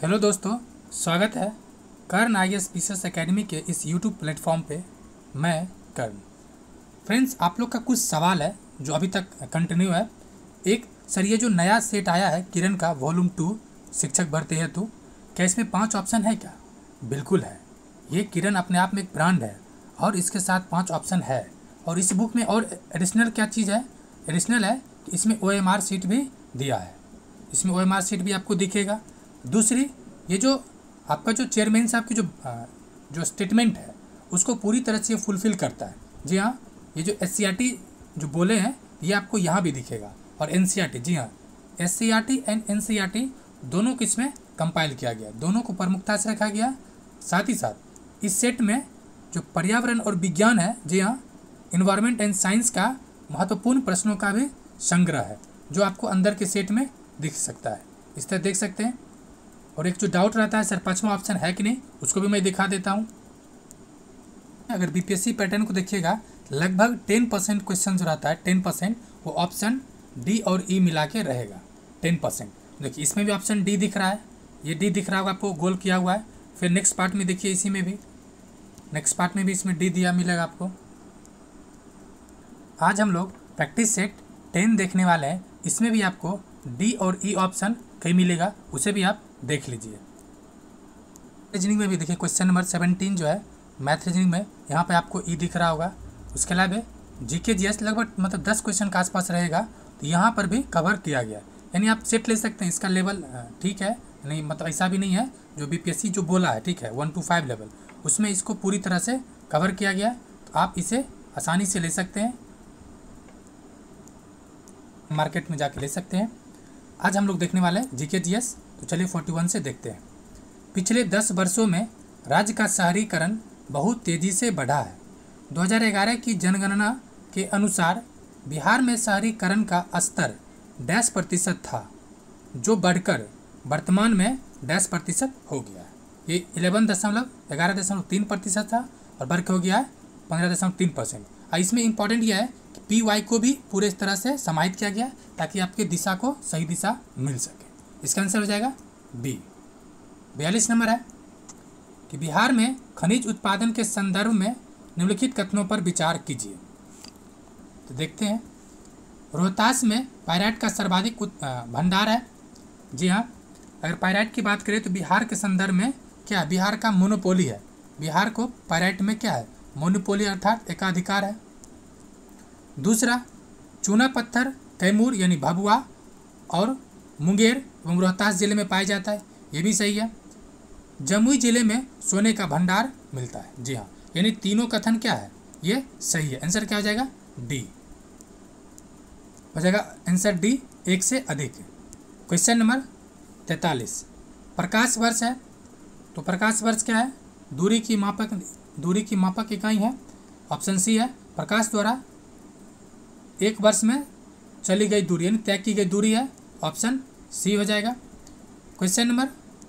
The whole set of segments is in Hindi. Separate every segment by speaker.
Speaker 1: हेलो दोस्तों, स्वागत है कर्ण IAS पीसीएस एकेडमी के इस यूट्यूब प्लेटफॉर्म पे। मैं कर्ण। फ्रेंड्स, आप लोग का कुछ सवाल है जो अभी तक कंटिन्यू है। एक सर, ये जो नया सेट आया है किरण का वॉल्यूम 2 शिक्षक भर्ती हेतु, क्या इसमें 5 ऑप्शन है क्या? बिल्कुल है। ये किरण अपने आप में एक ब्रांड है और इसके साथ 5 ऑप्शन है। और इस बुक में और एडिशनल क्या चीज़ है? एडिशनल है कि इसमें OMR शीट भी दिया है। इसमें OMR शीट भी आपको दिखेगा। दूसरी, ये जो आपका जो चेयरमैन साहब की जो स्टेटमेंट है उसको पूरी तरह से फुलफ़िल करता है। जी हाँ, ये जो SCRT जो बोले हैं ये आपको यहाँ भी दिखेगा। और NCERT, जी हाँ, SCRT एंड NCERT दोनों को इसमें कंपाइल किया गया, दोनों को प्रमुखता से रखा गया। साथ ही साथ इस सेट में जो पर्यावरण और विज्ञान है, जी हाँ, इन्वायरमेंट एंड साइंस का महत्वपूर्ण प्रश्नों का भी संग्रह है जो आपको अंदर के सेट में दिख सकता है। इस तरह देख सकते हैं। और एक जो डाउट रहता है सर 5वां ऑप्शन है कि नहीं, उसको भी मैं दिखा देता हूँ। अगर BPSC पैटर्न को देखिएगा, लगभग 10% क्वेश्चन जो रहता है 10% वो ऑप्शन डी और ई मिला के रहेगा। 10% देखिए, इसमें भी ऑप्शन डी दिख रहा है, ये डी दिख रहा होगा आपको, गोल किया हुआ है। फिर नेक्स्ट पार्ट में देखिए, इसी में भी नेक्स्ट पार्ट में भी इसमें डी दिया मिलेगा आपको। आज हम लोग प्रैक्टिस सेट 10 देखने वाले हैं। इसमें भी आपको डी और ई ऑप्शन कहीं मिलेगा, उसे भी आप देख लीजिए। रीजनिंग में भी देखिए, क्वेश्चन नंबर 17 जो है मैथ रीजनिंग में, यहाँ पे आपको ई दिख रहा होगा। उसके अलावा GK GS लगभग मतलब 10 क्वेश्चन के आसपास रहेगा, तो यहाँ पर भी कवर किया गया। यानी आप सेट ले सकते हैं, इसका लेवल ठीक है, नहीं मतलब ऐसा भी नहीं है जो BPSC जो बोला है, ठीक है, 1 to 5 लेवल, उसमें इसको पूरी तरह से कवर किया गया। तो आप इसे आसानी से ले सकते हैं, मार्केट में जाके ले सकते हैं। आज हम लोग देखने वाले हैं GK GS। तो चलिए 41 से देखते हैं। पिछले 10 वर्षों में राज्य का शहरीकरण बहुत तेज़ी से बढ़ा है। 2011 की जनगणना के अनुसार बिहार में शहरीकरण का स्तर 10% था, जो बढ़कर वर्तमान में 10% हो गया है। ये 11.3% था और बढ़ के हो गया है 15.3%। इसमें इंपॉर्टेंट यह है कि PY को भी पूरे तरह से समाहित किया गया ताकि आपके दिशा को सही दिशा मिल सके। इसका आंसर हो जाएगा बी। 42 नंबर है कि बिहार में खनिज उत्पादन के संदर्भ में निम्नलिखित कथनों पर विचार कीजिए। तो देखते हैं। रोहतास में पायराइट का सर्वाधिक भंडार है। जी हाँ, अगर पायराइट की बात करें तो बिहार के संदर्भ में क्या, बिहार का मोनोपोली है। बिहार को पायराइट में क्या है, मोनोपोली अर्थात एकाधिकार है। दूसरा, चूना पत्थर कैमूर यानी भभुआ और मुंगेर एवं रोहतास जिले में पाया जाता है, ये भी सही है। जमुई जिले में सोने का भंडार मिलता है। जी हाँ, यानी तीनों कथन क्या है, ये सही है। आंसर क्या हो जाएगा, डी हो जाएगा। आंसर डी, एक से अधिक। क्वेश्चन नंबर 43, प्रकाश वर्ष है। तो प्रकाश वर्ष क्या है, दूरी की मापक इकाई है। ऑप्शन सी है, प्रकाश द्वारा एक वर्ष में चली गई दूरी यानी तय की गई दूरी है। ऑप्शन सी हो जाएगा। क्वेश्चन नंबर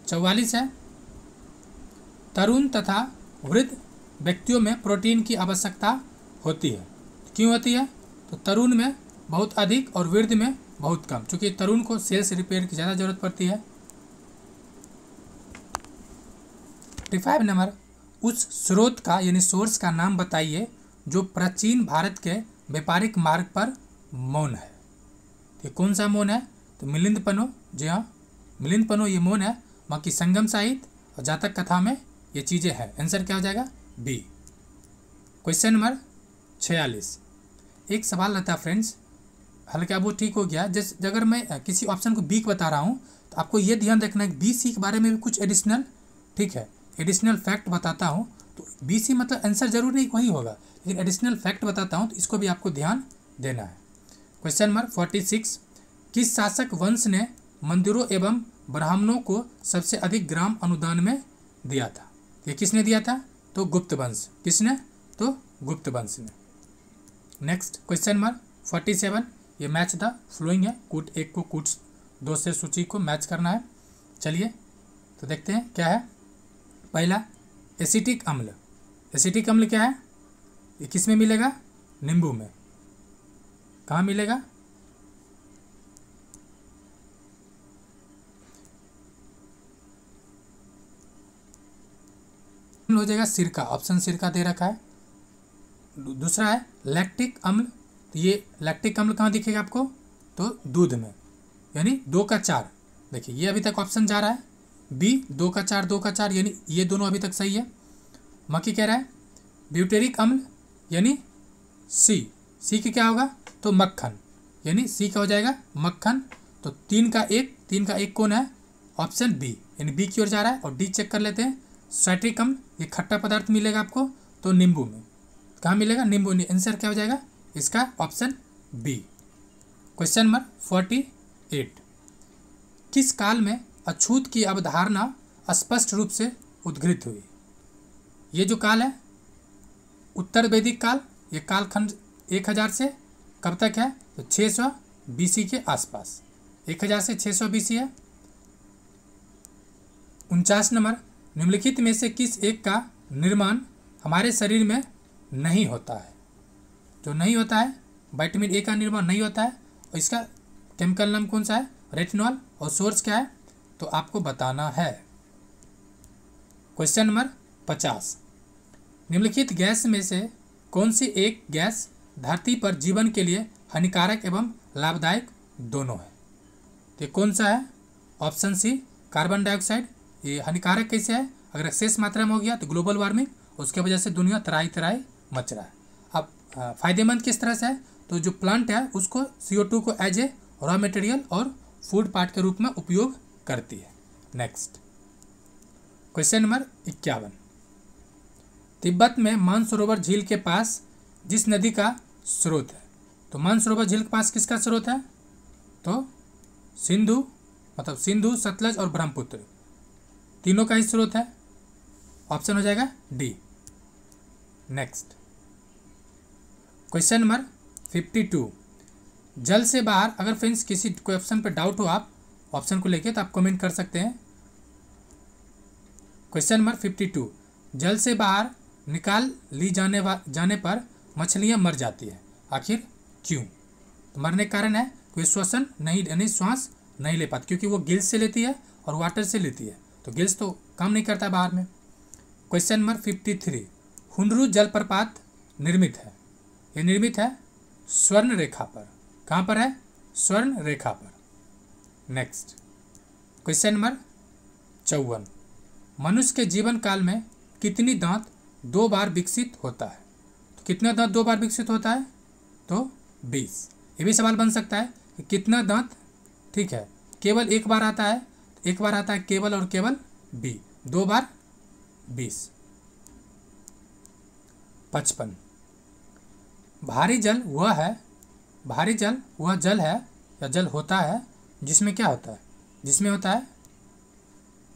Speaker 1: 44 है, तरुण तथा वृद्ध व्यक्तियों में प्रोटीन की आवश्यकता होती है, क्यों होती है? तो तरुण में बहुत अधिक और वृद्ध में बहुत कम, क्योंकि तरुण को सेल्स रिपेयर की ज़्यादा जरूरत पड़ती है। 55 नंबर, उस स्रोत का यानी सोर्स का नाम बताइए जो प्राचीन भारत के व्यापारिक मार्ग पर मौन है। तो कौन सा मौन है? तो मिलिंद पन्नो। जी हाँ, मिलिंद पन्नो ये मौन है। बाकी संगम साहित्य और जातक कथा में ये चीज़ें हैं। आंसर क्या हो जाएगा, बी। क्वेश्चन नंबर 46, एक सवाल रहता है फ्रेंड्स, हल्का वो ठीक हो गया। जैसे अगर मैं किसी ऑप्शन को बी को बता रहा हूँ तो आपको ये ध्यान रखना है कि BC के बारे में भी कुछ एडिशनल, ठीक है, एडिशनल फैक्ट बताता हूँ। तो BC मतलब आंसर जरूर नहीं वही होगा, लेकिन एडिशनल फैक्ट बताता हूँ तो इसको भी आपको ध्यान देना है। क्वेश्चन नंबर 46, किस शासक वंश ने मंदिरों एवं ब्राह्मणों को सबसे अधिक ग्राम अनुदान में दिया था? ये किसने दिया था? तो गुप्त वंश। किसने? तो गुप्त वंश ने। नेक्स्ट क्वेश्चन नंबर 47, ये मैच द फ्लोइंग है, कूट 1 को कूट 2 से सूची को मैच करना है। चलिए तो देखते हैं क्या है। पहला, एसिटिक अम्ल। एसिटिक अम्ल क्या है? ये किस में मिलेगा? नींबू में। कहाँ मिलेगा? हो जाएगा सिरका, ऑप्शन सिरका दे रखा है। दूसरा है लैक्टिक अम्ल, तो ये लैक्टिक अम्ल कहाँ दिखेगा आपको, तो दूध में, यानी 2 का 4। देखिए ये अभी तक ऑप्शन जा रहा है बी, 2 का 4 2 का 4, यानी ये दोनों अभी तक सही है। बाकी कह रहा है ब्यूटेरिक अम्ल, यानी सी की क्या होगा, तो मक्खन, यानी सी का हो जाएगा मक्खन। तो 3 का 1 कौन है, ऑप्शन बी, यानी बी की ओर जा रहा है। और डी चेक कर लेते हैं, साइट्रिक अम्ल, ये खट्टा पदार्थ मिलेगा आपको तो नींबू में, कहाँ मिलेगा, नींबू। आंसर क्या हो जाएगा इसका, ऑप्शन बी। क्वेश्चन नंबर 48, किस काल में अछूत की अवधारणा स्पष्ट रूप से उद्घृत हुई। ये जो काल है उत्तर वैदिक काल, ये कालखंड 1000 से कब तक है, तो 600 BC के आसपास, 1000 से 600 BC है। 49 नंबर, निम्नलिखित में से किस एक का निर्माण हमारे शरीर में नहीं होता है। जो नहीं होता है, विटामिन ए का निर्माण नहीं होता है, और इसका केमिकल नाम कौन सा है, रेटिनॉल, और सोर्स क्या है, तो आपको बताना है। क्वेश्चन नंबर 50, निम्नलिखित गैस में से कौन सी एक गैस धरती पर जीवन के लिए हानिकारक एवं लाभदायक दोनों है। तो कौन सा है, ऑप्शन सी कार्बन डाइऑक्साइड। ये हानिकारक कैसे है, अगर एक्सेस मात्रा में हो गया तो ग्लोबल वार्मिंग, उसके वजह से दुनिया तराई मच रहा है। अब फायदेमंद किस तरह से है, तो जो प्लांट है उसको CO2 को एज ए रॉ मटेरियल और फूड पार्ट के रूप में उपयोग करती है। नेक्स्ट क्वेश्चन नंबर 51, तिब्बत में मानसरोवर झील के पास जिस नदी का स्रोत है, तो मानसरोवर झील के पास किसका स्रोत है, तो सिंधु, मतलब सिंधु, सतलज और ब्रह्मपुत्र, तीनों का ही स्रोत है। ऑप्शन हो जाएगा डी। नेक्स्ट क्वेश्चन नंबर 52, जल से बाहर, अगर फ्रेंड्स किसी क्वेश्चन पे डाउट हो आप ऑप्शन को लेके, तो आप कमेंट कर सकते हैं। क्वेश्चन नंबर 52, जल से बाहर निकाल ली जाने पर मछलियां मर जाती है, आखिर क्यों। तो मरने का कारण है कोई श्वसन नहीं, यानी श्वास नहीं ले पाती, क्योंकि वो गिल्स से लेती है और वाटर से लेती है, तो गिल्स तो काम नहीं करता बाहर में। क्वेश्चन नंबर 53, हुंडरू जलप्रपात निर्मित है, ये निर्मित है स्वर्ण रेखा पर, कहाँ पर है, स्वर्ण रेखा पर। नेक्स्ट क्वेश्चन नंबर 54, मनुष्य के जीवन काल में कितनी दांत 2 बार विकसित होता है। तो कितना दांत 2 बार विकसित होता है, तो 20। ये भी सवाल बन सकता है कि कितना दांत, ठीक है, केवल एक बार आता है, एक बार आता है केवल और केवल बी, 2 बार 20। 55, भारी जल वह जल है या जल होता है जिसमें क्या होता है, जिसमें होता है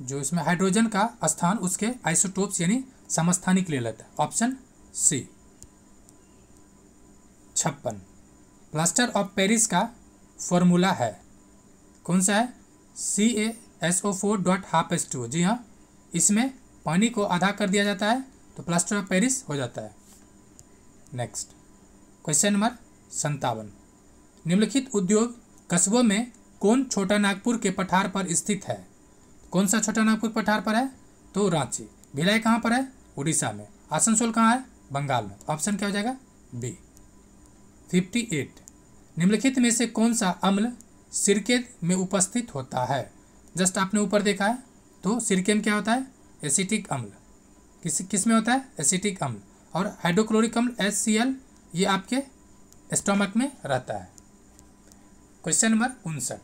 Speaker 1: जो इसमें हाइड्रोजन का स्थान उसके आइसोटोप्स यानी समस्थानिक ले लेता है। Option C. 56, plaster of Paris का फॉर्मूला है, कौन सा है, CaSO4.12H2O। जी हाँ, इसमें पानी को आधा कर दिया जाता है तो प्लास्टर ऑफ पेरिस हो जाता है। नेक्स्ट क्वेश्चन नंबर 57, निम्नलिखित उद्योग कस्बों में कौन छोटा नागपुर के पठार पर स्थित है। कौन सा छोटा नागपुर पठार पर है, तो रांची। भिलाई कहाँ पर है, उड़ीसा में। आसनसोल कहाँ है, बंगाल में। ऑप्शन क्या हो जाएगा, बी। 58, निम्नलिखित में से कौन सा अम्ल सिरके में उपस्थित होता है। जस्ट आपने ऊपर देखा है, तो सिरके में क्या होता है, एसिटिक अम्ल। किस में होता है, एसिटिक अम्ल। और हाइड्रोक्लोरिक अम्ल HCl, ये आपके स्टोमक में रहता है। क्वेश्चन नंबर 59,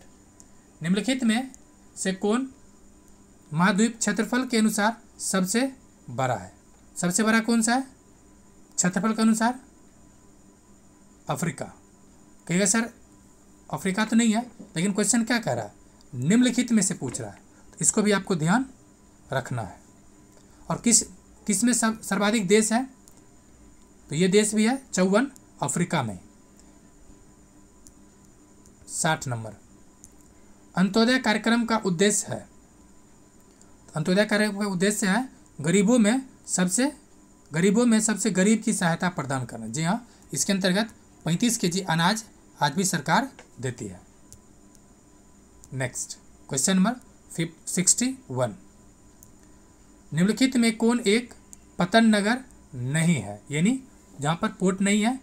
Speaker 1: निम्नलिखित में से कौन महाद्वीप क्षेत्रफल के अनुसार सबसे बड़ा है। सबसे बड़ा कौन सा है क्षेत्रफल के अनुसार, अफ्रीका। कहिएगा सर अफ्रीका तो नहीं है, लेकिन क्वेश्चन क्या कह रहा है, निम्नलिखित में से पूछ रहा है, तो इसको भी आपको ध्यान रखना है। और किस में सर्वाधिक देश है, तो ये देश भी है 54, अफ्रीका में। 60 नंबर, अंत्योदय कार्यक्रम का उद्देश्य है। अंत्योदय कार्यक्रम का उद्देश्य है गरीबों में सबसे गरीब की सहायता प्रदान करना। जी हाँ, इसके अंतर्गत 35 kg अनाज आज भी सरकार देती है। नेक्स्ट क्वेश्चन नंबर 61, निम्नलिखित में कौन एक पतन नगर नहीं है, यानी जहाँ पर पोर्ट नहीं है।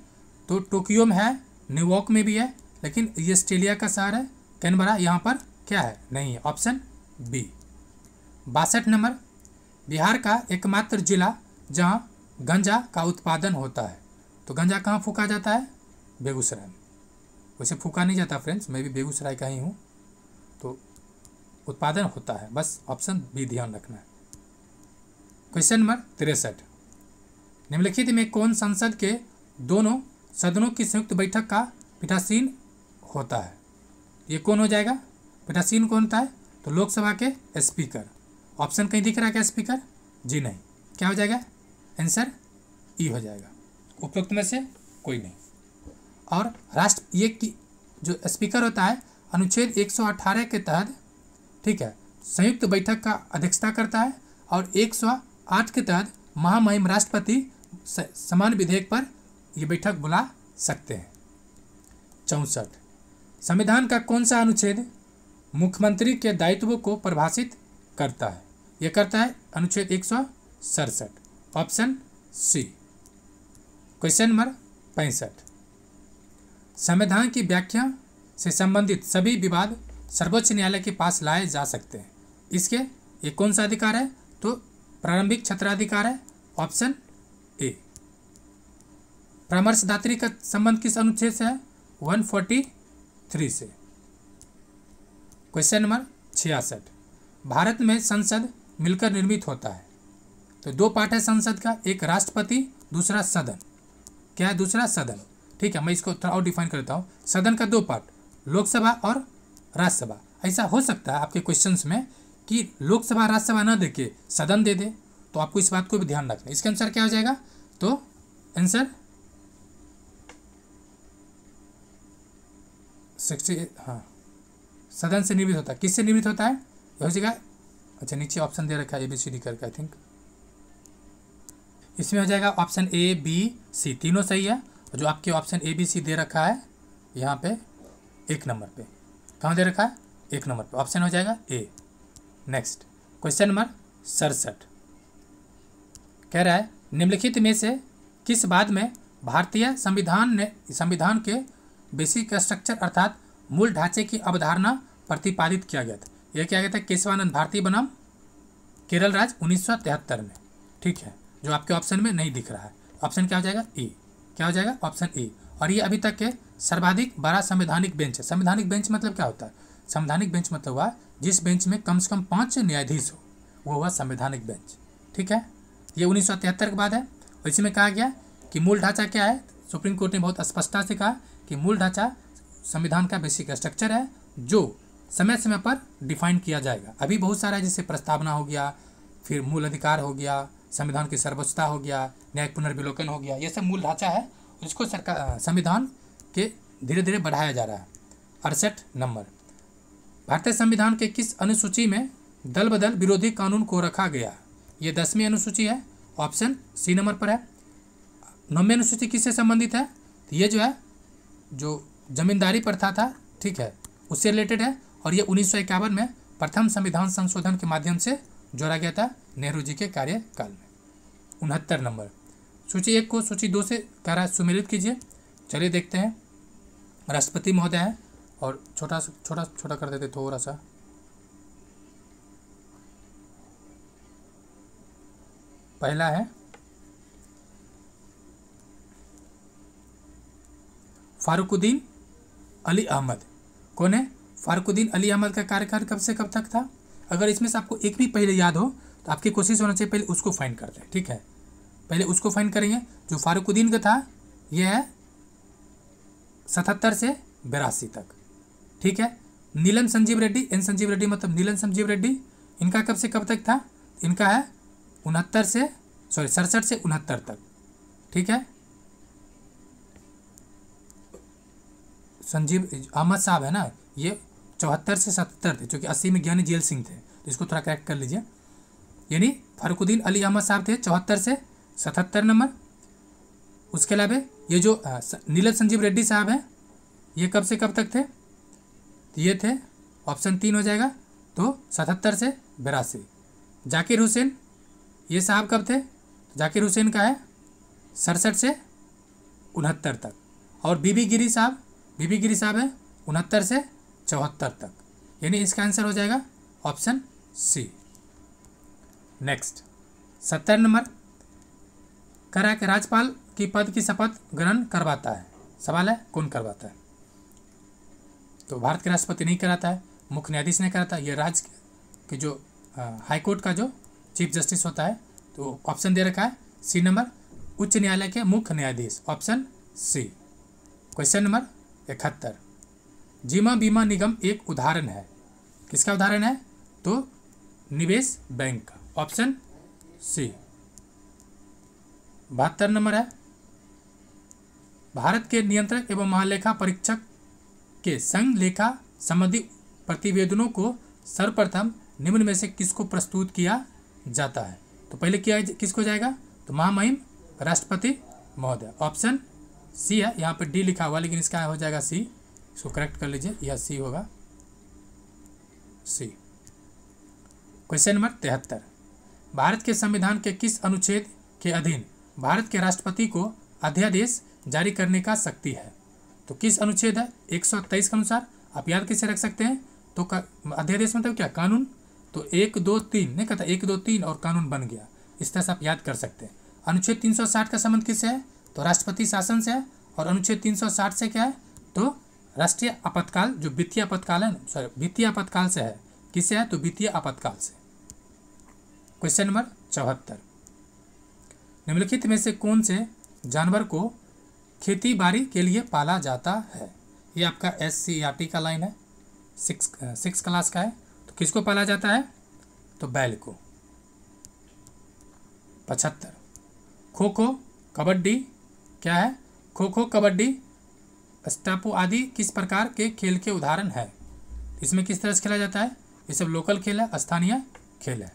Speaker 1: तो टोक्यो में है, न्यूयॉर्क में भी है, लेकिन ये ऑस्ट्रेलिया का शहर है कैनबरा, यहाँ पर क्या है, नहीं है। Option B. 62 नंबर, बिहार का एकमात्र जिला जहाँ गंजा का उत्पादन होता है। तो गंजा कहाँ फूका जाता है, बेगूसराय में। वैसे फूका नहीं जाता फ्रेंड्स, मैं भी बेगूसराय का ही हूँ, तो उत्पादन होता है, बस ऑप्शन बी ध्यान रखना है। क्वेश्चन नंबर 63, निम्नलिखित में कौन संसद के दोनों सदनों की संयुक्त बैठक का पीठासीन होता है। ये कौन हो जाएगा, पीठासीन कौन होता है, तो लोकसभा के स्पीकर। ऑप्शन कहीं दिख रहा है क्या, स्पीकर, जी नहीं, क्या हो जाएगा, आंसर ई हो जाएगा, उपरोक्त में से कोई नहीं। और ये की जो स्पीकर होता है अनुच्छेद 118 के तहत, ठीक है, संयुक्त बैठक का अध्यक्षता करता है, और 108 के तहत महामहिम राष्ट्रपति समान विधेयक पर यह बैठक बुला सकते हैं। 64, संविधान का कौन सा अनुच्छेद मुख्यमंत्री के दायित्वों को परिभाषित करता है। यह करता है अनुच्छेद 167, ऑप्शन सी। क्वेश्चन नंबर 65, संविधान की व्याख्या से संबंधित सभी विवाद सर्वोच्च न्यायालय के पास लाए जा सकते हैं। इसके ये कौन सा अधिकार है, तो प्रारंभिक क्षेत्राधिकार है, ऑप्शन ए। परामर्शदात्री का संबंध किस अनुच्छेद से है, 143 से। क्वेश्चन नंबर 66, भारत में संसद मिलकर निर्मित होता है। तो दो पार्ट है संसद का, एक राष्ट्रपति, दूसरा सदन। क्या है, दूसरा सदन, ठीक है। मैं इसको थोड़ा और डिफाइन करता हूँ। सदन का दो पार्ट, लोकसभा और राज्यसभा। ऐसा हो सकता है आपके क्वेश्चंस में कि लोकसभा राज्यसभा ना देके सदन दे दे, तो आपको इस बात को भी ध्यान रखना है। इसका आंसर क्या हो जाएगा, तो आंसर 60, हाँ, सदन से निर्मित होता है। किससे निर्मित होता है, हो जाएगा, अच्छा नीचे ऑप्शन दे रखा है ABCD करके, आई थिंक इसमें हो जाएगा ऑप्शन ABC, तीनों सही है। जो आपके ऑप्शन ABC दे रखा है यहाँ पे 1 नंबर पे, कहाँ दे रखा है, 1 नंबर पे, ऑप्शन हो जाएगा ए। नेक्स्ट क्वेश्चन नंबर 67 कह रहा है, निम्नलिखित में से किस बात में भारतीय संविधान के बेसिक स्ट्रक्चर अर्थात मूल ढांचे की अवधारणा प्रतिपादित किया गया था। यह किया गया था केशवानंद भारती बनाम केरल राज्य 1973 में, ठीक है, जो आपके ऑप्शन में नहीं दिख रहा है। ऑप्शन क्या हो जाएगा, ए। क्या हो जाएगा, ऑप्शन ए। और ये अभी तक के सर्वाधिक बड़ा संवैधानिक बेंच है। संवैधानिक बेंच मतलब क्या होता है, संवैधानिक बेंच मतलब हुआ जिस बेंच में कम से कम 5 न्यायाधीश हो, वो हुआ संवैधानिक बेंच, ठीक है। ये 1973 के बाद है। और इसमें कहा गया कि मूल ढांचा क्या है, सुप्रीम कोर्ट ने बहुत स्पष्टता से कहा कि मूल ढांचा संविधान का बेसिक स्ट्रक्चर है जो समय समय पर डिफाइन किया जाएगा। अभी बहुत सारा है, जैसे प्रस्तावना हो गया, फिर मूल अधिकार हो गया, संविधान की सर्वोच्चता हो गया, न्यायिक पुनर्विलोकन हो गया, ये सब मूल ढांचा है। इसको सरकार संविधान के धीरे धीरे बढ़ाया जा रहा है। 68 नंबर, भारतीय संविधान के किस अनुसूची में दल बदल विरोधी कानून को रखा गया। ये 10वीं अनुसूची है, ऑप्शन सी नंबर पर है। 9वीं अनुसूची किससे संबंधित है, तो ये जो है जो जमींदारी प्रथा था, ठीक है, उससे रिलेटेड है। और ये 1951 में प्रथम संविधान संशोधन के माध्यम से जोड़ा गया था नेहरू जी के कार्यकाल में। 69 नंबर, सूची 1 को सूची 2 से कह रहा है सुमेलित कीजिए। चलिए देखते हैं। राष्ट्रपति महोदय है, और छोटा छोटा कर देते थोड़ा सा। पहला है फारुकुद्दीन अली अहमद। कौन है, फारुकुद्दीन अली अहमद का कार्यकाल कब से कब तक था। अगर इसमें से आपको एक भी पहले याद हो तो आपकी कोशिश होना चाहिए पहले उसको फाइंड करते हैं, ठीक है, पहले उसको फाइंड करेंगे। जो फारुकुद्दीन का था यह है 77 से 82 तक, ठीक है। नीलम संजीव रेड्डी, एन संजीव रेड्डी मतलब नीलम संजीव रेड्डी, इनका कब से कब तक था, इनका है 67 से 69 तक, ठीक है। संजीव अहमद साहब है ना, ये 74 से 77 थे, जो कि 80 में ज्ञानी जेल सिंह थे, तो इसको थोड़ा करेक्ट कर लीजिए। यानी फारुकुद्दीन अली अहमद साहब थे 74 से 77 नंबर। उसके अलावा ये जो नीलम संजीव रेड्डी साहब हैं, ये कब से कब तक थे, तो ये थे ऑप्शन 3 हो जाएगा, तो 77 से 82। जाकिर हुसैन ये साहब कब थे, जाकिर हुसैन का है 67 से 69 तक, और बीबी गिरी साहब है 69 से 74 तक, यानी इसका आंसर हो जाएगा ऑप्शन सी। नेक्स्ट 70 नंबर कह रहा है कि राज्यपाल की पद की शपथ ग्रहण करवाता है। सवाल है कौन करवाता है? तो भारत के राष्ट्रपति नहीं कराता है, मुख्य न्यायाधीश ने कराता है। ये राज्य के जो हाई कोर्ट का जो चीफ जस्टिस होता है, तो ऑप्शन दे रखा है सी नंबर, उच्च न्यायालय के मुख्य न्यायाधीश, ऑप्शन सी। क्वेश्चन नंबर 71 जीवन बीमा निगम एक उदाहरण है। किसका उदाहरण है? तो निवेश बैंक का, ऑप्शन सी। 72 नंबर है भारत के नियंत्रक एवं महालेखा परीक्षक के संघ लेखा संबंधी प्रतिवेदनों को सर्वप्रथम निम्न में से किसको प्रस्तुत किया जाता है? तो पहले किया किसको जाएगा? तो महामहिम राष्ट्रपति महोदय, ऑप्शन सी है। यहाँ पे डी लिखा हुआ लेकिन इसका हो जाएगा सी, इसको करेक्ट कर लीजिए, यह सी होगा, सी। क्वेश्चन नंबर 73 भारत के संविधान के किस अनुच्छेद के अधीन भारत के राष्ट्रपति को अध्यादेश जारी करने का शक्ति है? तो किस अनुच्छेद है? 123 के अनुसार। आप याद कैसे रख सकते हैं? तो अध्यादेश मतलब क्या? कानून। तो 1 2 3 नहीं कहता, 1 2 3 और कानून बन गया। इस तरह से आप याद कर सकते हैं। अनुच्छेद 360 का संबंध किससे है? तो राष्ट्रपति शासन से है। और अनुच्छेद 360 से क्या है? तो राष्ट्रीय आपातकाल, जो वित्तीय आपातकाल है, वित्तीय आपातकाल से है। किससे है? तो वित्तीय आपातकाल से। क्वेश्चन नंबर 74 निम्नलिखित में से कौन से जानवर को खेती बाड़ी के लिए पाला जाता है? ये आपका SCERT का लाइन है, 6 क्लास का है। तो किसको पाला जाता है? तो बैल को। 75 खो खो कबड्डी क्या है? खो खो कबड्डी स्टापू आदि किस प्रकार के खेल के उदाहरण है? इसमें किस तरह से खेला जाता है? ये सब लोकल खेल है, स्थानीय खेल है।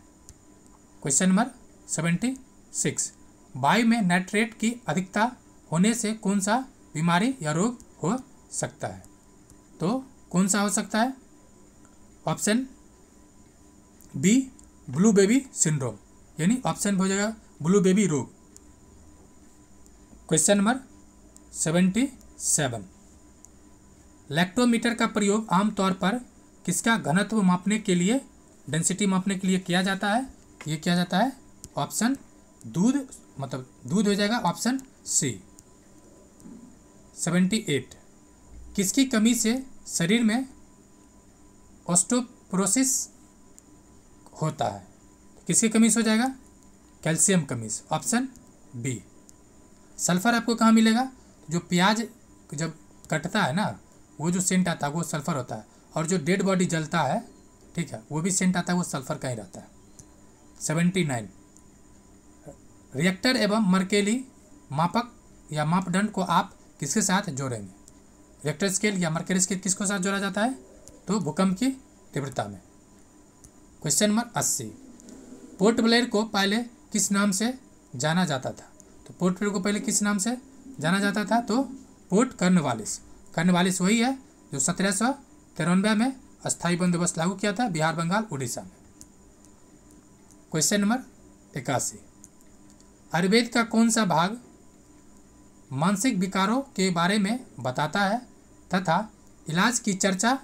Speaker 1: क्वेश्चन नंबर 76 वायु में नाइट्रेट की अधिकता होने से कौन सा बीमारी या रोग हो सकता है? तो कौन सा हो सकता है? Option B blue baby syndrome, यानी ऑप्शन हो जाएगा ब्लू बेबी रोग। क्वेश्चन नंबर 77 लैक्टोमीटर का प्रयोग आमतौर पर किसका घनत्व मापने के लिए, डेंसिटी मापने के लिए किया जाता है? ये किया जाता है ऑप्शन दूध, मतलब दूध हो जाएगा ऑप्शन सी। 78 किसकी कमी से शरीर में ऑस्टियोपोरोसिस होता है? किसकी कमी से हो जाएगा? कैल्शियम कमी से, ऑप्शन बी। सल्फर आपको कहाँ मिलेगा? जो प्याज जब कटता है ना, वो जो सेंट आता है वो सल्फर होता है, और जो डेड बॉडी जलता है, ठीक है, वो भी सेंट आता है, वो सल्फर का ही रहता है। 79 रिएक्टर एवं मर्केली मापक या मापदंड को आप किसके साथ जोड़ेंगे? रिएक्टर स्केल या मर्केली स्केल किसके साथ जोड़ा जाता है? तो भूकंप की तीव्रता में। क्वेश्चन नंबर 80 पोर्ट ब्लेयर को पहले किस नाम से जाना जाता था? तो पोर्ट ब्लेयर को पहले किस नाम से जाना जाता था? तो पोर्ट कर्नवालिस। कर्नवालिस वही है जो 1793 में अस्थायी बंदोबस्त लागू किया था बिहार, बंगाल, उड़ीसा में। क्वेश्चन नंबर 81 आयुर्वेद का कौन सा भाग मानसिक विकारों के बारे में बताता है तथा इलाज की चर्चा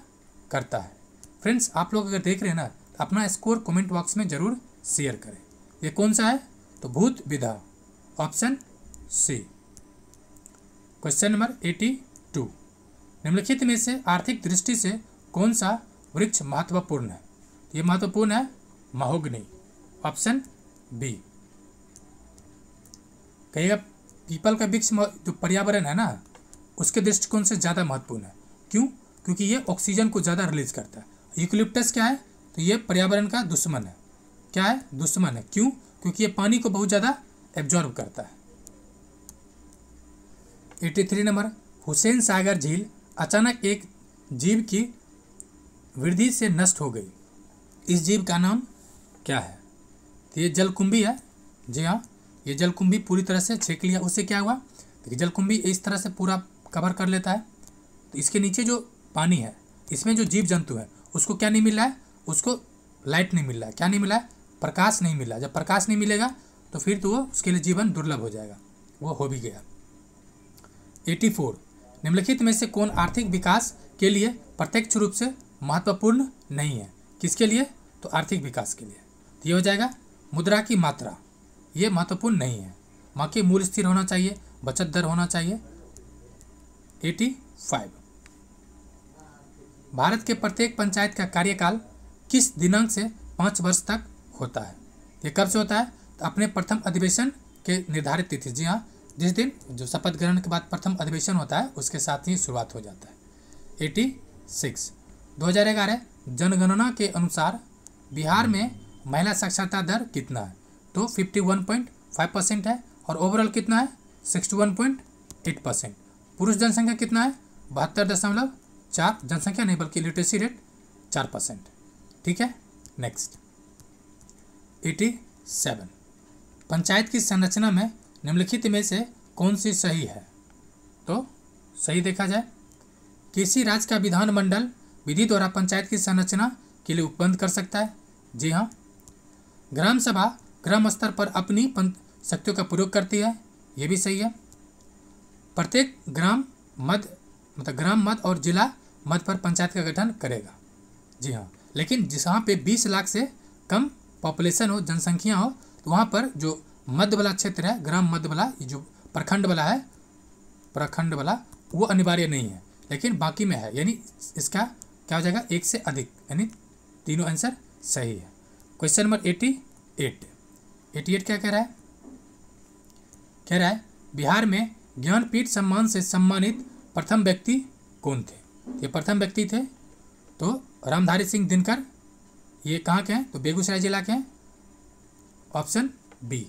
Speaker 1: करता है? फ्रेंड्स, आप लोग अगर देख रहे हैं ना, तो अपना स्कोर कमेंट बॉक्स में जरूर शेयर करें। ये कौन सा है? तो भूत विधा, ऑप्शन सी। क्वेश्चन नंबर 82 निम्नलिखित में से आर्थिक दृष्टि से कौन सा वृक्ष महत्वपूर्ण है? ये महत्वपूर्ण है महोगनी, ऑप्शन बी। कहिएगा पीपल का वृक्ष जो पर्यावरण है ना, उसके दृष्टिकोण से ज़्यादा महत्वपूर्ण है। क्यों? क्योंकि ये ऑक्सीजन को ज़्यादा रिलीज करता है। यूकलिप्टस क्या है? तो ये पर्यावरण का दुश्मन है। क्या है? दुश्मन है। क्यों? क्योंकि ये पानी को बहुत ज़्यादा एब्जॉर्ब करता है। 83 नंबर हुसैन सागर झील अचानक एक जीव की वृद्धि से नष्ट हो गई। इस जीव का नाम क्या है? तो ये जलकुंभी है। जी हाँ, ये जलकुंभी पूरी तरह से छेक लिया। उससे क्या हुआ? देखिए, जलकुंभी इस तरह से पूरा कवर कर लेता है, तो इसके नीचे जो पानी है, इसमें जो जीव जंतु है, उसको क्या नहीं मिल रहा है? उसको लाइट नहीं मिल रहा है। क्या नहीं मिला है? प्रकाश नहीं मिल रहा है। जब प्रकाश नहीं मिलेगा तो फिर तो वो उसके लिए जीवन दुर्लभ हो जाएगा, वो हो भी गया। 84, निम्नलिखित में से कौन आर्थिक विकास के लिए प्रत्यक्ष रूप से महत्वपूर्ण नहीं है? किसके लिए? तो आर्थिक विकास के लिए। तो ये हो जाएगा मुद्रा की मात्रा, ये महत्वपूर्ण नहीं है। बाकी मूल्य स्थिर होना चाहिए, बचत दर होना चाहिए। 85, भारत के प्रत्येक पंचायत का कार्यकाल किस दिनांक से 5 वर्ष तक होता है? ये कब से होता है? तो अपने प्रथम अधिवेशन के निर्धारित तिथि, जी हाँ, जिस दिन जो शपथ ग्रहण के बाद प्रथम अधिवेशन होता है उसके साथ ही शुरुआत हो जाता है। 86, 2011 जनगणना के अनुसार बिहार में महिला साक्षरता दर कितना है? तो 51.5% है और ओवरऑल कितना है? 61.8%। पुरुष जनसंख्या कितना है? 72.4, जनसंख्या नहीं बल्कि लिटरेसी रेट 4%। ठीक है, नेक्स्ट 87, पंचायत की संरचना में निम्नलिखित में से कौन सी सही है? तो सही देखा जाए, किसी राज्य का विधानमंडल विधि द्वारा पंचायत की संरचना के लिए उपबंध कर सकता है। जी हाँ, ग्राम सभा ग्राम स्तर पर अपनी शक्तियों का प्रयोग करती है, ये भी सही है। प्रत्येक ग्राम मध्य और जिला मध्य पर पंचायत का गठन करेगा। जी हाँ, लेकिन जहाँ पे 20 लाख से कम पॉपुलेशन हो, जनसंख्या हो, तो वहाँ पर जो मध्य वाला क्षेत्र है, ग्राम मध्य वाला, जो प्रखंड वाला वो अनिवार्य नहीं है, लेकिन बाकी में है, यानी इसका क्या हो जाएगा? 1 से अधिक, यानी तीनों आंसर सही है। क्वेश्चन नंबर 88 क्या कह रहा है? कह रहा है बिहार में ज्ञानपीठ सम्मान से सम्मानित प्रथम व्यक्ति कौन थे? ये प्रथम व्यक्ति थे तो रामधारी सिंह दिनकर। ये कहाँ के हैं? तो बेगूसराय जिला के हैं, ऑप्शन बी।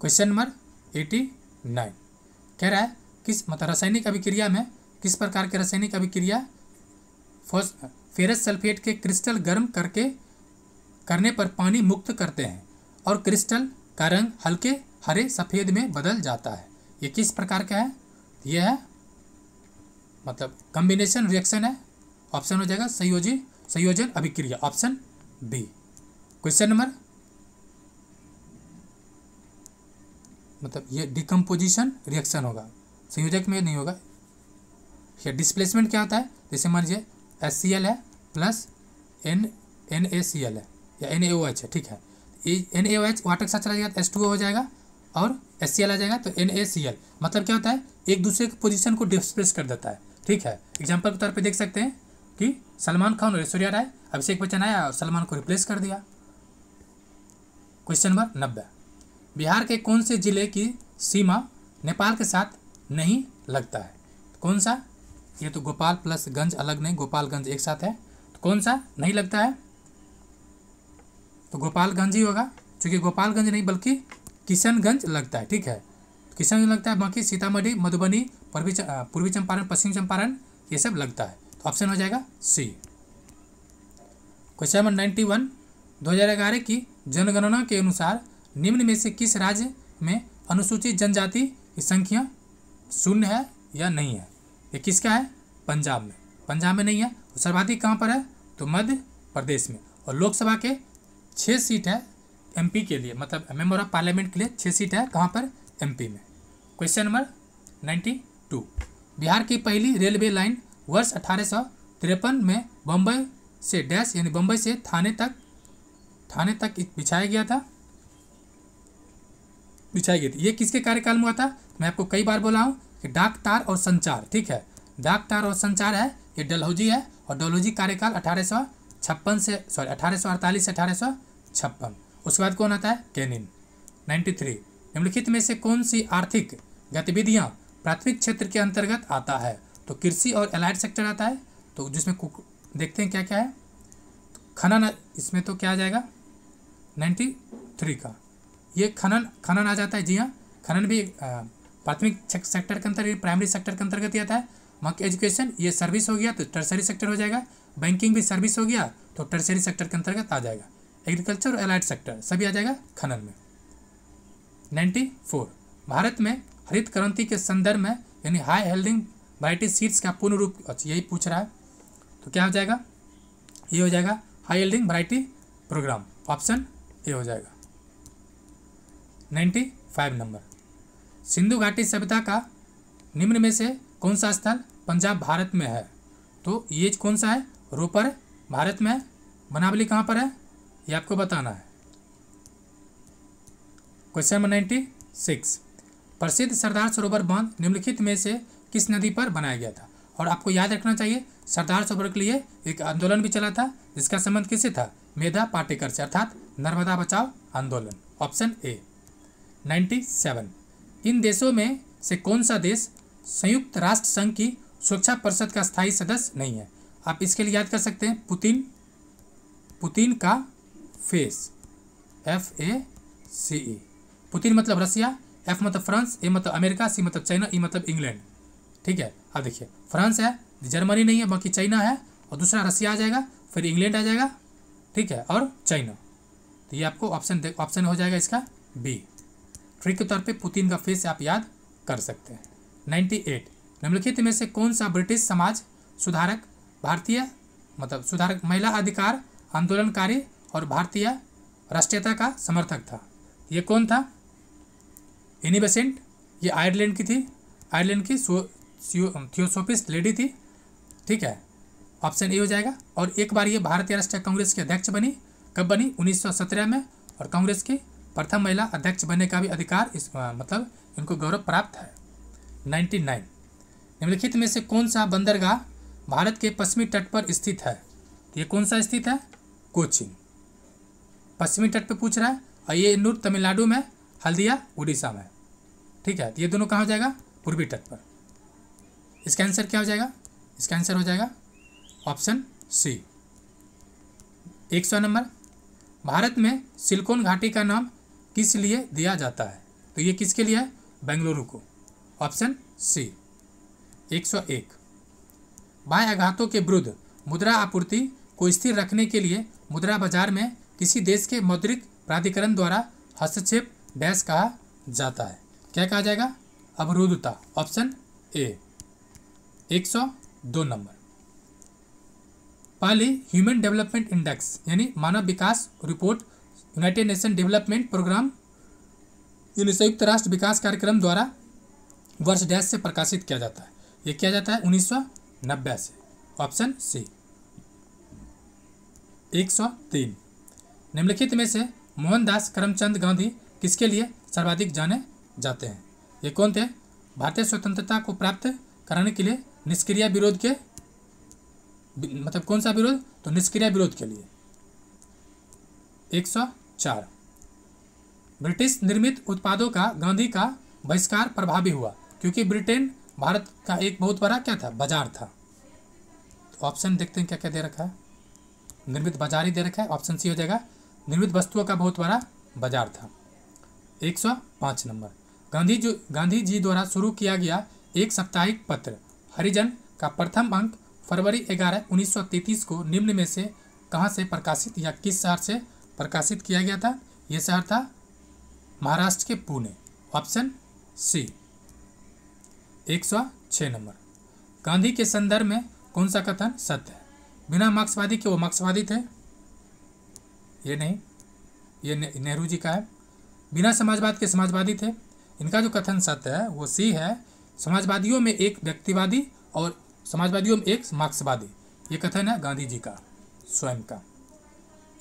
Speaker 1: क्वेश्चन नंबर 89 कह रहा है रासायनिक अभिक्रिया में किस प्रकार के रासायनिक अभिक्रिया फेरस सल्फेट के क्रिस्टल गर्म करने पर पानी मुक्त करते हैं और क्रिस्टल का रंग हल्के हरे सफ़ेद में बदल जाता है? ये किस प्रकार का है? यह है कॉम्बिनेशन रिएक्शन है, ऑप्शन हो जाएगा संयोजन अभिक्रिया, ऑप्शन बी। क्वेश्चन नंबर ये डिकम्पोजिशन रिएक्शन होगा, संयोजक में नहीं होगा। ये डिस्प्लेसमेंट क्या होता है? जैसे मान लीजिए HCl है प्लस NaCl है या NaOH है, ठीक है। NaOH वाटर के साथ चला जाएगा तो H2O हो जाएगा और HCl आ जाएगा तो NaCl। मतलब क्या होता है? एक दूसरे की पोजीशन को डिस्प्लेस कर देता है, ठीक है। एग्जाम्पल के तौर पे देख सकते हैं कि सलमान खान और ऐश्वर्या राय, अभिषेक बच्चन आया और सलमान को रिप्लेस कर दिया। क्वेश्चन नंबर 90 बिहार के कौन से जिले की सीमा नेपाल के साथ नहीं लगता है? कौन सा? ये तो गोपाल प्लस गंज अलग नहीं, गोपालगंज एक साथ है, तो कौन सा नहीं लगता है? तो गोपालगंज ही होगा, क्योंकि गोपालगंज नहीं बल्कि किशनगंज लगता है, ठीक है। किशनगंज लगता है, बाकी सीतामढ़ी, मधुबनी, पूर्वी चंपारण, पश्चिम चंपारण ये सब लगता है, तो ऑप्शन हो जाएगा सी। क्वेश्चन नंबर 91 2011 की जनगणना के अनुसार निम्न में से किस राज्य में अनुसूचित जनजाति की संख्या 0 है या नहीं है? ये किसका है? पंजाब में। पंजाब में नहीं है तो सर्वाधिक कहाँ पर है? तो मध्य प्रदेश में। और लोकसभा के 6 सीट है एमपी के लिए, मतलब मेंबर ऑफ पार्लियामेंट के लिए 6 सीट है, कहाँ पर? एमपी में। क्वेश्चन नंबर 92 बिहार की पहली रेलवे लाइन वर्ष 1853 में बम्बई से डैश यानी बम्बई से थाने तक बिछाई गई थी। ये किसके कार्यकाल में हुआ था? मैं आपको कई बार बोला हूँ कि डाक तार और संचार, ठीक है। डाक तार और संचार है, ये डलहौजी है और डलहौजी कार्यकाल 1848 से 1856। उसके बाद कौन आता है? कैनिन। 93 निम्नलिखित में से कौन सी आर्थिक गतिविधियाँ प्राथमिक क्षेत्र के अंतर्गत आता है? तो कृषि और एलाइड सेक्टर आता है, तो जिसमें देखते हैं क्या क्या है। तो खनन, इसमें तो क्या आ जाएगा? 93 का ये खनन आ जाता है। जी हाँ, खनन भी प्राथमिक सेक्टर के अंतर्गत, प्राइमरी सेक्टर के अंतर्गत ही आता है। बाकी एजुकेशन ये सर्विस हो गया तो टर्सरी सेक्टर हो जाएगा। बैंकिंग भी सर्विस हो गया तो टर्सरी सेक्टर के अंतर्गत आ जाएगा। एग्रीकल्चर और एलाइड सेक्टर सभी आ जाएगा खनन में। 94 भारत में हरित क्रांति के संदर्भ में यानी हाई हेल्डिंग वैरायटी सीड्स का पूर्ण रूप, अच्छा यही पूछ रहा है, तो क्या हो जाएगा? ये हो जाएगा high yielding variety programme, option A हो जाएगा। 95 नंबर। सिंधु घाटी सभ्यता का निम्न में से कौन सा स्थल पंजाब भारत में है? तो ये कौन सा है? रोपर भारत में है। बनावली कहाँ पर है? ये आपको बताना है। क्वेश्चन नंबर 96, प्रसिद्ध सरदार सरोवर बांध निम्नलिखित में से किस नदी पर बनाया गया था? और आपको याद रखना चाहिए सरदार सरोवर के लिए एक आंदोलन भी चला था जिसका संबंध किससे था? मेधा पाटेकर से, अर्थात नर्मदा बचाओ आंदोलन। Option A. 97, इन देशों में से कौन सा देश संयुक्त राष्ट्र संघ की सुरक्षा परिषद का स्थायी सदस्य नहीं है? आप इसके लिए याद कर सकते हैं पुतिन का फेस, FACE। पुतिन मतलब रसिया, F मतलब फ्रांस, A मतलब अमेरिका, C मतलब चाइना, E मतलब इंग्लैंड। ठीक है, अब देखिए फ्रांस है, जर्मनी नहीं है, बाकी चाइना है, और दूसरा रसिया आ जाएगा, फिर इंग्लैंड आ जाएगा, ठीक है, और चाइना। तो ये आपको ऑप्शन हो जाएगा इसका B। ट्रिक के तौर पे पुतिन का फेस आप याद कर सकते हैं। 98, निम्नलिखित में से कौन सा ब्रिटिश समाज सुधारक महिला अधिकार आंदोलनकारी और भारतीय राष्ट्रीयता का समर्थक था? ये कौन था? एनी बेसेंट, ये आयरलैंड की थी, आयरलैंड की थियोसोफिस्ट लेडी थी। ठीक है, ऑप्शन ए हो जाएगा। और एक बार ये भारतीय राष्ट्रीय कांग्रेस की अध्यक्ष बनी, कब बनी? 1917 में, और कांग्रेस की प्रथम महिला अध्यक्ष बनने का भी अधिकार मतलब इनको गौरव प्राप्त है। 99, निम्नलिखित में से कौन सा बंदरगाह भारत के पश्चिमी तट पर स्थित है? तो ये कौन सा स्थित है? कोचिन, पश्चिमी तट पर पूछ रहा है, और ये एन्नूर तमिलनाडु में, हल्दिया उड़ीसा में। ठीक है, तो ये दोनों कहाँ हो जाएगा? पूर्वी तट पर। इसका आंसर क्या हो जाएगा? इसका आंसर हो जाएगा ऑप्शन C। 100 नंबर, भारत में सिलिकॉन घाटी का नाम किस लिए दिया जाता है? तो ये किसके लिए है? बेंगलुरु को। Option C। 101, बाह्य आघातों के विरुद्ध मुद्रा आपूर्ति को स्थिर रखने के लिए मुद्रा बाजार में किसी देश के मौद्रिक प्राधिकरण द्वारा हस्तक्षेप डैश कहा जाता है? क्या कहा जाएगा? अवरुद्धता। Option A। 102 नंबर, पहली ह्यूमन डेवलपमेंट इंडेक्स यानी मानव विकास report United Nation development programme यानी संयुक्त राष्ट्र विकास कार्यक्रम द्वारा वर्ष डैश से प्रकाशित किया जाता है? ये किया जाता है 1990 से। Option C। 103, निम्नलिखित में से मोहनदास करमचंद गांधी किसके लिए सर्वाधिक जाने जाते हैं? ये कौन थे? भारतीय स्वतंत्रता को प्राप्त कराने के लिए निष्क्रिय विरोध के, मतलब कौन सा विरोध? तो निष्क्रिय विरोध के लिए। 104, ब्रिटिश निर्मित उत्पादों का गांधी का बहिष्कार प्रभावी हुआ क्योंकि ब्रिटेन भारत का एक बहुत बड़ा क्या था? बाजार था। तो ऑप्शन देखते हैं क्या क्या दे रखा है। निर्मित बाजार ही दे रखा है, ऑप्शन C हो जाएगा, निर्मित वस्तुओं का बहुत बड़ा बाजार था। 105 नंबर, गांधी जी द्वारा शुरू किया गया एक साप्ताहिक पत्र हरिजन का प्रथम अंक फरवरी 11, 1933 को निम्न में से कहाँ से प्रकाशित या किस शहर से प्रकाशित किया गया था? यह शहर था महाराष्ट्र के Pune. Option C। 106 number, Gandhi के संदर्भ में कौन सा कथन सत्य है? बिना मार्क्सवादी के वो मार्क्सवादी थे? ये नहीं, ये नेहरू जी का है। बिना समाजवाद के समाजवादी थे। इनका जो कथन सत्य है वो C है, समाजवादियों में एक व्यक्तिवादी और समाजवादियों में एक मार्क्सवादी। ये कथन है गांधी जी का स्वयं का।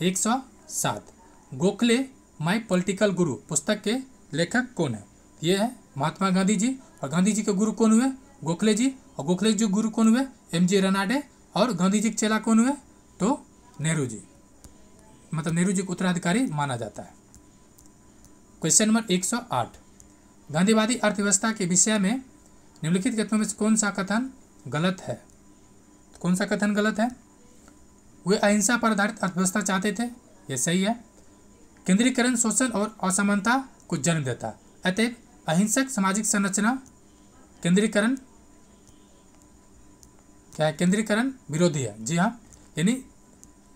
Speaker 1: 107, गोखले माय पॉलिटिकल गुरु पुस्तक के लेखक कौन है? ये है महात्मा गांधी जी, और गांधी जी के गुरु कौन हुए? गोखले जी, और गोखले जी के गुरु कौन हुए? MG रनाडे, और गांधी जी के चेला कौन हुए? तो नेहरू जी, मतलब नेहरू जी को उत्तराधिकारी माना जाता है। क्वेश्चन नंबर 108, गांधीवादी अर्थव्यवस्था के विषय में निम्नलिखित कथनों में से कौन सा कथन गलत है? कौन सा कथन गलत है? वे अहिंसा पर आधारित अर्थव्यवस्था चाहते थे, यह सही है। केंद्रीकरण शोषण और असमानता को जन्म देता है, अतएव अहिंसक सामाजिक संरचना केंद्रीकरण क्या है? केंद्रीकरण विरोधी है। जी हाँ, यानी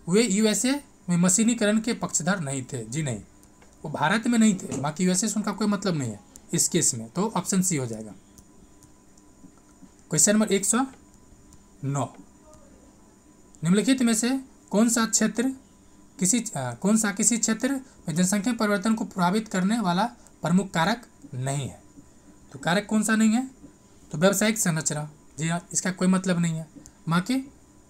Speaker 1: वे USA में मशीनीकरण के पक्षधर नहीं थे। जी नहीं, वो भारत में नहीं थे, बाकी USA से उनका कोई मतलब नहीं है इस केस में। तो ऑप्शन C हो जाएगा। क्वेश्चन नंबर 109, निम्नलिखित में से कौन सा किसी क्षेत्र में जनसंख्या परिवर्तन को प्रभावित करने वाला प्रमुख कारक नहीं है। तो कारक कौन सा नहीं है? तो व्यावसायिक संरचना, जी हाँ, इसका कोई मतलब नहीं है। माँ की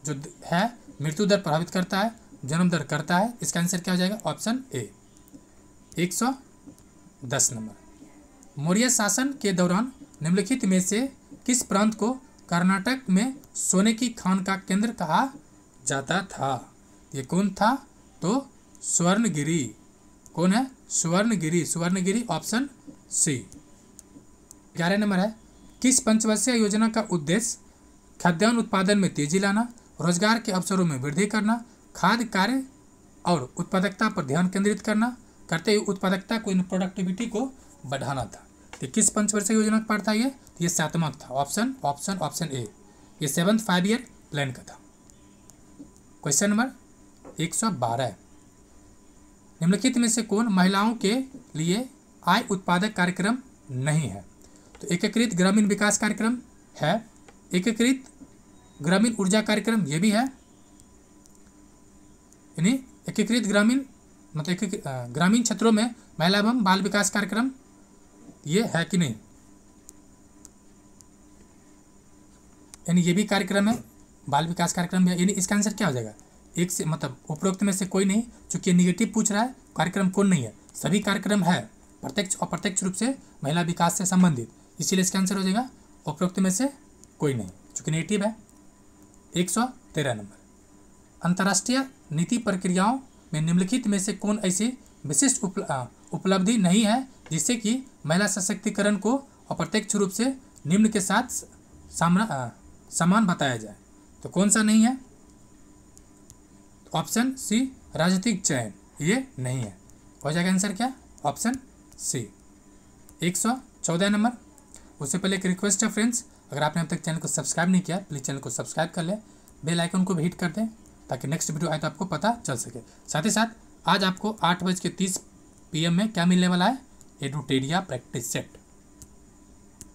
Speaker 1: जो है मृत्यु दर प्रभावित करता है, जन्म दर करता है। इसका आंसर क्या हो जाएगा? Option A. 110 नंबर। मौर्य शासन के दौरान निम्नलिखित में से किस प्रांत को कर्नाटक में सोने की खान का केंद्र कहा जाता था? ये कौन था? तो स्वर्णगिरी। कौन है? Swarnagiri. Swarnagiri option C. 11 number है, किस पंचवर्षीय योजना का उद्देश्य खाद्यान्न उत्पादन में तेजी लाना, रोजगार के अवसरों में वृद्धि करना, खाद्य कार्य और उत्पादकता पर ध्यान केंद्रित करना, करते हुए उत्पादकता को इन प्रोडक्टिविटी को बढ़ाना था? तो किस पंचवर्षीय योजना का पार्ट था ये? तो ये 7वां था। Option A. ये 7th 5 ईयर प्लान का था। क्वेश्चन नंबर 112, निम्नलिखित में से कौन महिलाओं के लिए आय उत्पादक कार्यक्रम नहीं है? तो एकीकृत ग्रामीण विकास कार्यक्रम है, एकीकृत ग्रामीण ऊर्जा कार्यक्रम ये भी है, यानी एकीकृत ग्रामीण मतलब ग्रामीण क्षेत्रों में महिला एवं बाल विकास कार्यक्रम ये है कि नहीं? यानी ये भी कार्यक्रम है, बाल विकास कार्यक्रम भी है। यानी इसका आंसर क्या हो जाएगा? एक से मतलब उपरोक्त में से कोई नहीं, चूंकि निगेटिव पूछ रहा है। कार्यक्रम कौन नहीं है? सभी कार्यक्रम है, प्रत्यक्ष और अप्रत्यक्ष रूप से महिला विकास से संबंधित, इसीलिए इसका आंसर हो जाएगा उपरोक्त में से कोई नहीं, चूंकि नेगेटिव है। 113 नंबर, अंतर्राष्ट्रीय नीति प्रक्रियाओं में निम्नलिखित में से कौन ऐसी विशिष्ट उपलब्धि नहीं है जिससे कि महिला सशक्तिकरण को अप्रत्यक्ष रूप से निम्न के साथ समान बताया जाए? तो कौन सा नहीं है? ऑप्शन सी, राजनीतिक चयन, ये नहीं है। हो जाएगा आंसर क्या? Option C. 114 नंबर, उससे पहले एक रिक्वेस्ट है फ्रेंड्स, अगर आपने अब तक चैनल को सब्सक्राइब नहीं किया प्लीज़ चैनल को सब्सक्राइब कर लें, बेल आइकन को भी हिट कर दें ताकि नेक्स्ट वीडियो आए तो आपको पता चल सके। साथ ही साथ आज आपको 8:30 PM में क्या मिलने वाला है? एडुटेरिया प्रैक्टिस सेट।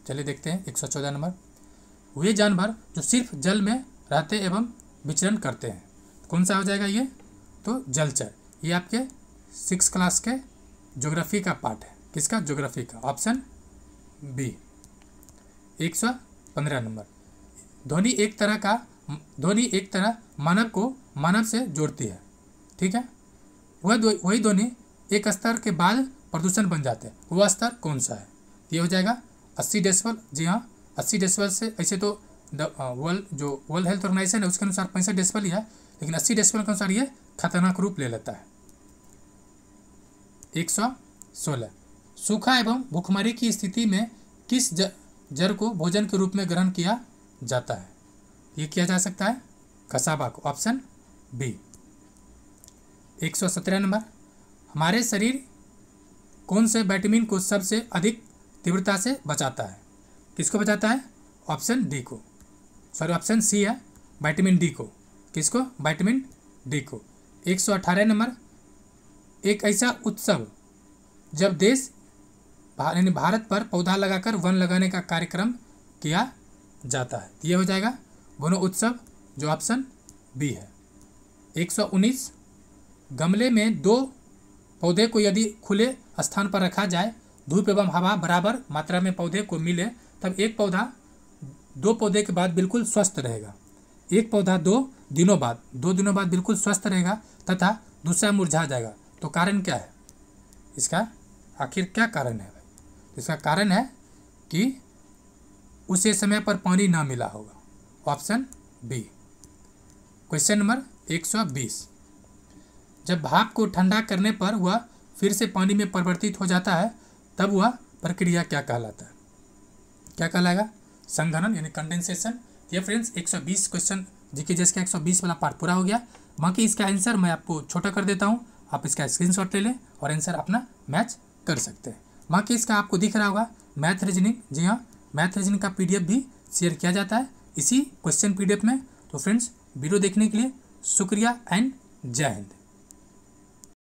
Speaker 1: चलिए देखते हैं 114 नंबर, वे जानवर जो सिर्फ जल में रहते एवं विचरण करते हैं, कौन सा हो जाएगा ये? तो जलचर। ये आपके 6th क्लास के ज्योग्राफी का पार्ट है। किसका? ज्योग्राफी का। Option B. 115 नंबर, ध्वनि एक तरह मानव को मानव से जोड़ती है, ठीक है? वही ध्वनि एक स्तर के बाद प्रदूषण बन जाते हैं, वह स्तर कौन सा है? ये हो जाएगा 80 डेसिबल। जी हाँ, 80 डेसिबल से, ऐसे तो वर्ल्ड हेल्थ ऑर्गेनाइजेशन है उसके अनुसार 65 डेसिबल ही है, लेकिन 80 डेसिबल के अनुसार ये खतरनाक रूप ले लेता है। 116, सूखा एवं भूखमरी की स्थिति में किस जड़ को भोजन के रूप में ग्रहण किया जाता है? ये किया जा सकता है कसाबा को। Option B. 117 नंबर, हमारे शरीर कौन से विटामिन को सबसे अधिक तीव्रता से बचाता है? किसको बचाता है? ऑप्शन डी को, सॉरी ऑप्शन सी है, विटामिन डी को। किसको? विटामिन डी को। 118 नंबर, एक ऐसा उत्सव जब देश यानी भारत पर पौधा लगाकर वन लगाने का कार्यक्रम किया जाता है, ये हो जाएगा वनो उत्सव, जो ऑप्शन बी है। 119, गमले में 2 पौधे को यदि खुले स्थान पर रखा जाए, धूप एवं हवा बराबर मात्रा में पौधे को मिले, तब एक पौधा 2 पौधे के बाद बिल्कुल स्वस्थ रहेगा। एक पौधा 2 दिनों बाद बिल्कुल स्वस्थ रहेगा तथा दूसरा मुरझा जाएगा। तो कारण क्या है इसका? आखिर क्या कारण है भाई? इसका कारण है कि उसे समय पर पानी ना मिला होगा। Option B. क्वेश्चन नंबर 120, जब भाप को ठंडा करने पर वह फिर से पानी में परिवर्तित हो जाता है, तब वह प्रक्रिया क्या कहलाता है? क्या कहलाएगा? संघनन यानी कंडेंसेशन। ये फ्रेंड्स 120 क्वेश्चन जीके जिसका 120 वाला पार्ट पूरा हो गया। बाकी इसका आंसर मैं आपको छोटा कर देता हूँ, आप इसका स्क्रीनशॉट ले लें और आंसर अपना मैच कर सकते हैं। बाकी इसका आपको दिख रहा होगा मैथ रीजनिंग, जी हाँ, मैथ रीजनिंग का PDF भी शेयर किया जाता है इसी क्वेश्चन PDF में। तो फ्रेंड्स वीडियो देखने के लिए शुक्रिया एंड जय हिंद।